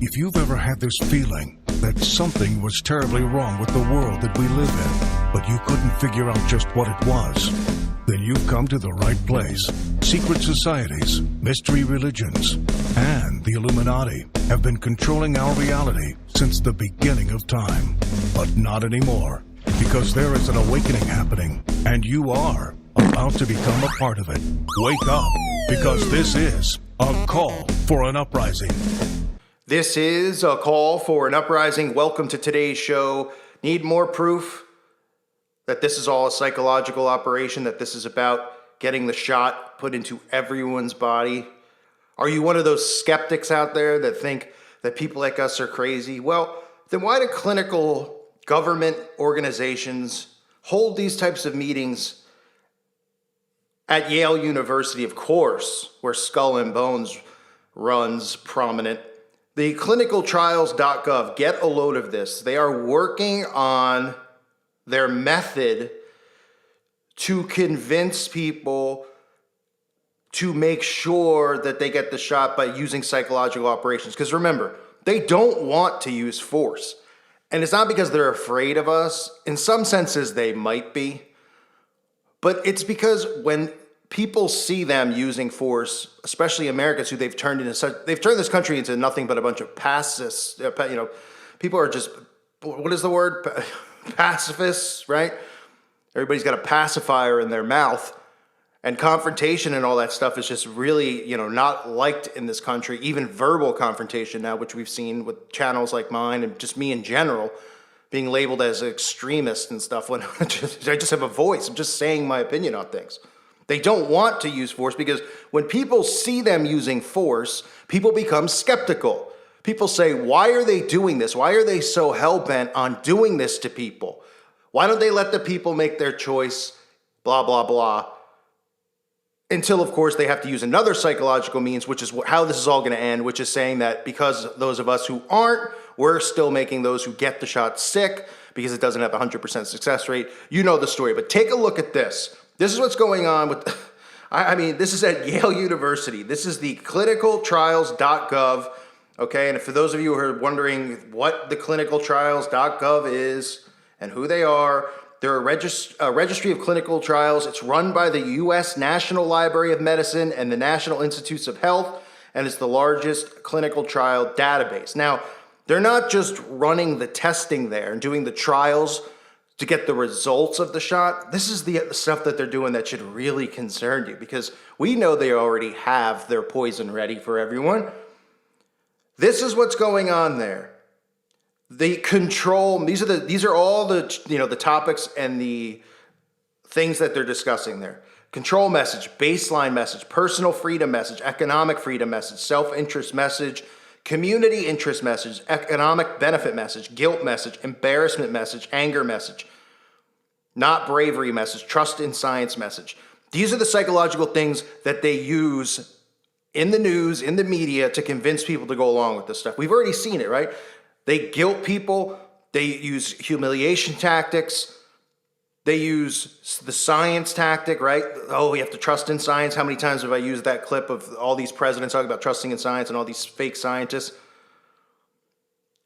If you've ever had this feeling that something was terribly wrong with the world that we live in, but you couldn't figure out just what it was, then you've come to the right place. Secret societies, mystery religions, and the Illuminati have been controlling our reality since the beginning of time. But not anymore, because there is an awakening happening, and you are about to become a part of it. Wake up, because this is a call for an uprising. This is a call for an uprising. Welcome to today's show. Need more proof that this is all a psychological operation, that this is about getting the shot put into everyone's body? Are you one of those skeptics out there that think that people like us are crazy? Well, then why do clinical government organizations hold these types of meetings at Yale University, of course, where Skull and Bones runs prominent? The clinicaltrials.gov, get a load of this. They are working on their method to convince people to make sure that they get the shot by using psychological operations. Because remember, they don't want to use force. And it's not because they're afraid of us. In some senses, they might be. But it's because when people see them using force, especially Americans, who they've turned this country into nothing but a bunch of pacifists. People are just, what is the word? Pacifists, right? Everybody's got a pacifier in their mouth, and confrontation and all that stuff is just really, not liked in this country. Even verbal confrontation now, which we've seen with channels like mine and just me in general, being labeled as an extremist and stuff when I just have a voice. I'm just saying my opinion on things. They don't want to use force because when people see them using force, people become skeptical. People say, why are they doing this? Why are they so hell-bent on doing this to people? Why don't they let the people make their choice? Blah, blah, blah. Until, of course, they have to use another psychological means, which is how this is all going to end, which is saying that because those of us who aren't, we're still making those who get the shot sick because it doesn't have a 100% success rate. You know the story, but take a look at this. This is what's going on with, this is at Yale University. This is the clinicaltrials.gov, okay? And for those of you who are wondering what the clinicaltrials.gov is and who they are, they're a registry of clinical trials. It's run by the U.S. National Library of Medicine and the National Institutes of Health, and it's the largest clinical trial database. Now, they're not just running the testing there and doing the trials to get the results of the shot. This is the stuff that they're doing that should really concern you, because we know they already have their poison ready for everyone. This is what's going on there. The control, these are all the the topics and the things that they're discussing there. Control message, baseline message, personal freedom message, economic freedom message, self-interest message, community interest message, economic benefit message, guilt message, embarrassment message, anger message, not bravery message, trust in science message. These are the psychological things that they use in the news, in the media, to convince people to go along with this stuff. We've already seen it, right? They guilt people. They use humiliation tactics. They use the science tactic, right? Oh, you have to trust in science. How many times have I used that clip of all these presidents talking about trusting in science and all these fake scientists?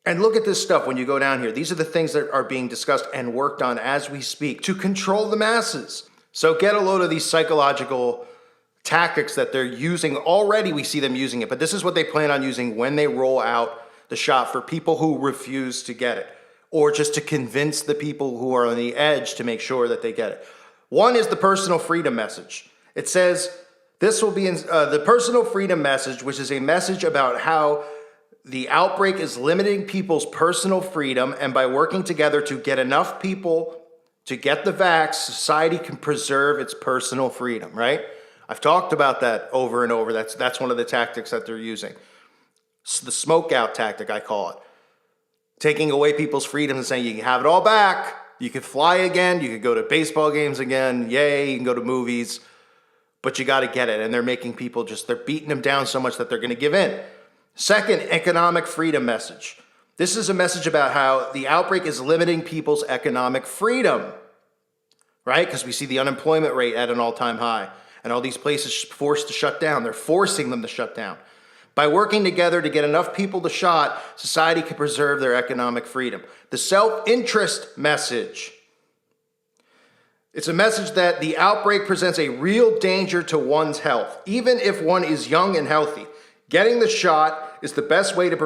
And look at this stuff when you go down here. These are the things that are being discussed and worked on as we speak to control the masses. So get a load of these psychological tactics that they're using. Already we see them using it, but this is what they plan on using when they roll out the shot for people who refuse to get it, or just to convince the people who are on the edge to make sure that they get it. One is the personal freedom message. It says this will be in the personal freedom message, which is a message about how the outbreak is limiting people's personal freedom, and by working together to get enough people to get the vax, society can preserve its personal freedom, right? I've talked about that over and over. That's one of the tactics that they're using. The smoke out tactic, I call it. Taking away people's freedom and saying you can have it all back. You can fly again. You can go to baseball games again. Yay, you can go to movies. But you got to get it. And they're making people they're beating them down so much that they're going to give in. Second, economic freedom message. This is a message about how the outbreak is limiting people's economic freedom, right? Because we see the unemployment rate at an all-time high. And all these places forced to shut down. They're forcing them to shut down. By working together to get enough people the shot, society can preserve their economic freedom. The self-interest message. It's a message that the outbreak presents a real danger to one's health, even if one is young and healthy. Getting the shot is the best way to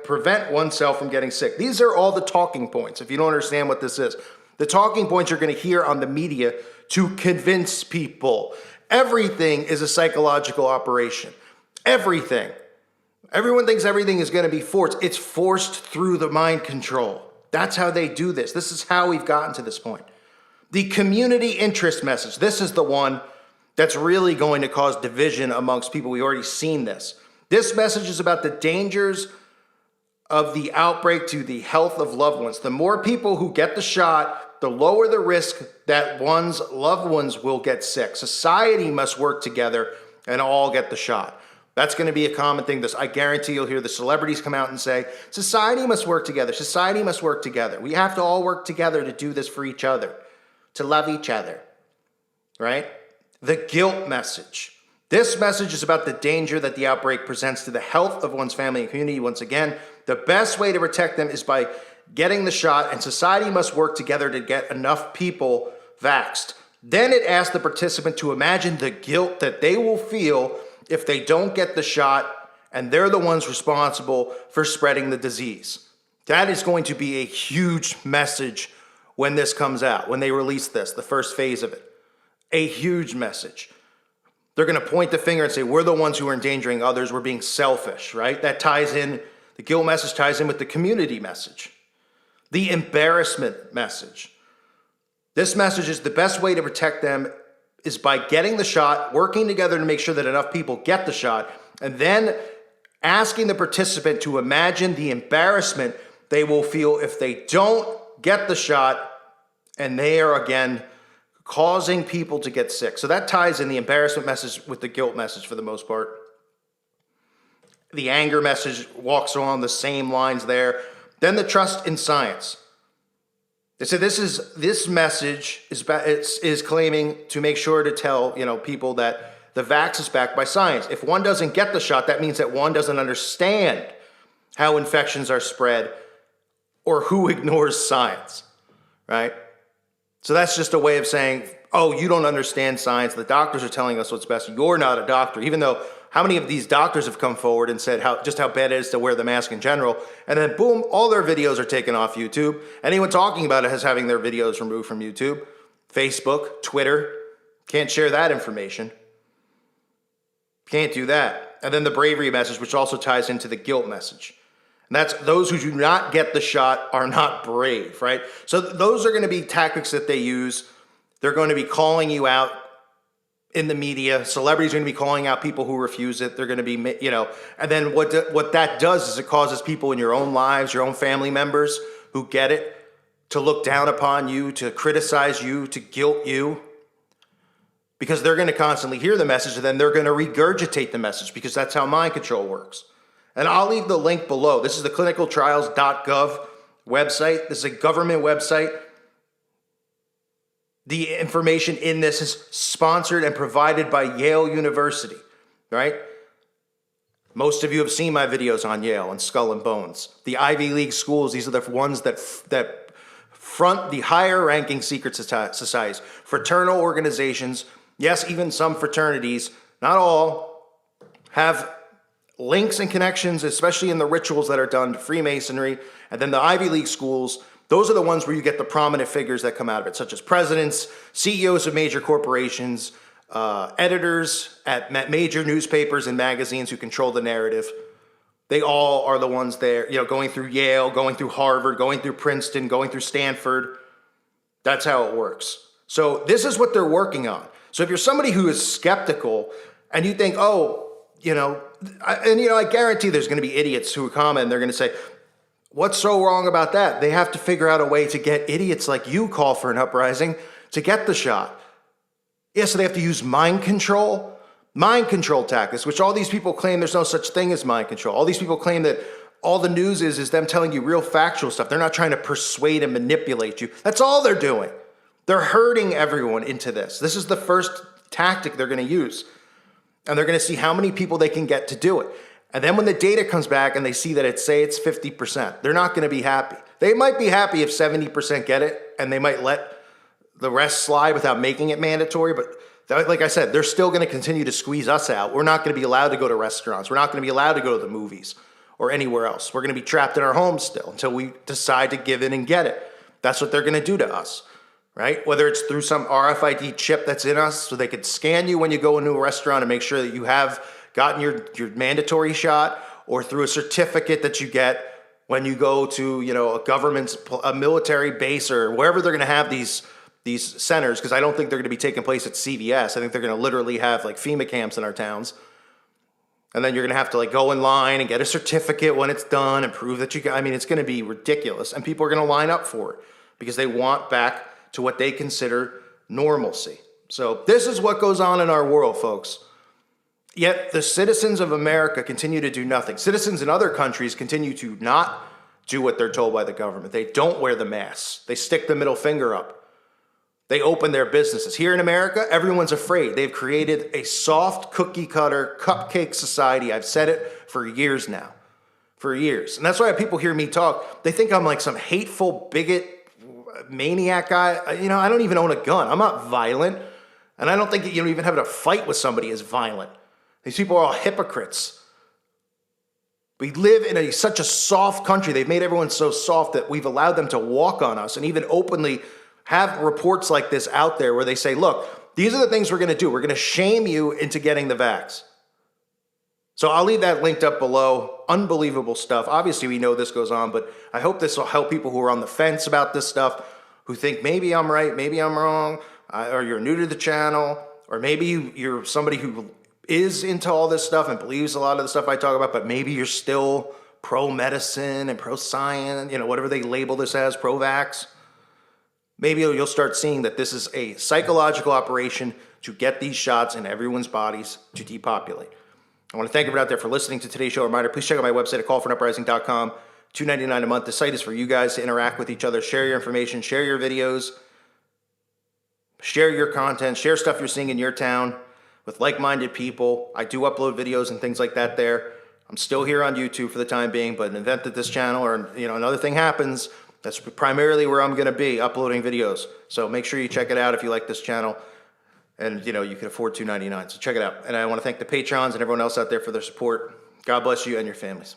prevent oneself from getting sick. These are all the talking points, if you don't understand what this is. The talking points you're going to hear on the media to convince people. Everything is a psychological operation. Everything. Everyone thinks everything is going to be forced. It's forced through the mind control. That's how they do this. This is how we've gotten to this point. The community interest message. This is the one that's really going to cause division amongst people. We've already seen this. This message is about the dangers of the outbreak to the health of loved ones. The more people who get the shot, the lower the risk that one's loved ones will get sick. Society must work together and all get the shot. That's going to be a common thing. I guarantee you'll hear the celebrities come out and say, society must work together. Society must work together. We have to all work together to do this for each other, to love each other, right? The guilt message. This message is about the danger that the outbreak presents to the health of one's family and community. Once again, the best way to protect them is by getting the shot, and society must work together to get enough people vaxxed. Then it asks the participant to imagine the guilt that they will feel if they don't get the shot and they're the ones responsible for spreading the disease. That is going to be a huge message when this comes out, when they release this, the first phase of it. A huge message. They're going to point the finger and say, we're the ones who are endangering others. We're being selfish, right? That ties in, the guilt message ties in with the community message. The embarrassment message. This message is the best way to protect them is by getting the shot, working together to make sure that enough people get the shot, and then asking the participant to imagine the embarrassment they will feel if they don't get the shot and they are again causing people to get sick. So that ties in the embarrassment message with the guilt message for the most part. The anger message walks along the same lines there. Then the trust in science. They say this message is claiming to make sure to tell people that the vax is backed by science. If one doesn't get the shot, that means that one doesn't understand how infections are spread or who ignores science, right? So that's just a way of saying, oh, you don't understand science. The doctors are telling us what's best. You're not a doctor, even though how many of these doctors have come forward and said just how bad it is to wear the mask in general, and then boom, all their videos are taken off YouTube. Anyone talking about it is having their videos removed from YouTube, Facebook, Twitter. Can't share that information. Can't do that. And then the bravery message, which also ties into the guilt message. And that's those who do not get the shot are not brave, right? So those are going to be tactics that they use. They're going to be calling you out in the media. Celebrities are going to be calling out people who refuse it. They're going to be, and then what that does is it causes people in your own lives, your own family members who get it, to look down upon you, to criticize you, to guilt you, because they're going to constantly hear the message and then they're going to regurgitate the message because that's how mind control works. And I'll leave the link below. This is the clinicaltrials.gov website. This is a government website. The information in this is sponsored and provided by Yale University, right? Most of you have seen my videos on Yale and Skull and Bones. The Ivy League schools, these are the ones that front the higher ranking secret societies, fraternal organizations. Yes, even some fraternities, not all, have links and connections, especially in the rituals that are done to Freemasonry. And then the Ivy League schools, those are the ones where you get the prominent figures that come out of it, such as presidents, CEOs of major corporations, editors at major newspapers and magazines who control the narrative. They all are the ones there, going through Yale, going through Harvard, going through Princeton, going through Stanford. That's how it works. So this is what they're working on. So if you're somebody who is skeptical and you think, I guarantee there's going to be idiots who comment and they're going to say, what's so wrong about that? They have to figure out a way to get idiots like you call for an uprising to get the shot. Yes, so they have to use mind control tactics, which all these people claim there's no such thing as mind control. All these people claim that all the news is them telling you real factual stuff. They're not trying to persuade and manipulate you. That's all they're doing. They're herding everyone into this. This is the first tactic they're going to use. And they're going to see how many people they can get to do it. And then when the data comes back and they see that it's 50%, they're not going to be happy. They might be happy if 70% get it, and they might let the rest slide without making it mandatory. But like I said, they're still going to continue to squeeze us out. We're not going to be allowed to go to restaurants. We're not going to be allowed to go to the movies or anywhere else. We're going to be trapped in our homes still until we decide to give in and get it. That's what they're going to do to us, right? Whether it's through some RFID chip that's in us so they could scan you when you go into a restaurant and make sure that you have gotten your mandatory shot, or through a certificate that you get when you go to, a military base or wherever they're going to have these centers, because I don't think they're going to be taking place at CVS. I think they're going to literally have like FEMA camps in our towns. And then you're going to have to like go in line and get a certificate when it's done and prove that it's going to be ridiculous. And people are going to line up for it because they want back to what they consider normalcy. So this is what goes on in our world, folks. Yet the citizens of America continue to do nothing. Citizens in other countries continue to not do what they're told by the government. They don't wear the masks. They stick the middle finger up. They open their businesses. Here in America, everyone's afraid. They've created a soft cookie cutter cupcake society. I've said it for years now. For years. And that's why people hear me talk. They think I'm like some hateful bigot maniac guy. I don't even own a gun. I'm not violent. And I don't think even having a fight with somebody is violent. These people are all hypocrites. We live in such a soft country. They've made everyone so soft that we've allowed them to walk on us and even openly have reports like this out there where they say, look, these are the things we're going to do. We're going to shame you into getting the vax. So I'll leave that linked up below. Unbelievable stuff. Obviously, we know this goes on, but I hope this will help people who are on the fence about this stuff, who think maybe I'm right, maybe I'm wrong, or you're new to the channel, or maybe you're somebody who is into all this stuff and believes a lot of the stuff I talk about, but maybe you're still pro-medicine and pro-science, whatever they label this as, pro-vax. Maybe you'll start seeing that this is a psychological operation to get these shots in everyone's bodies to depopulate. I want to thank everyone out there for listening to today's show. Reminder, please check out my website at callfornuprising.com. $2.99 a month. The site is for you guys to interact with each other, share your information, share your videos, share your content, share stuff you're seeing in your town with like-minded people. I do upload videos and things like that there. I'm still here on YouTube for the time being, but in the event that this channel or another thing happens, that's primarily where I'm going to be, uploading videos. So make sure you check it out if you like this channel. And you can afford $2.99. So check it out. And I want to thank the patrons and everyone else out there for their support. God bless you and your families.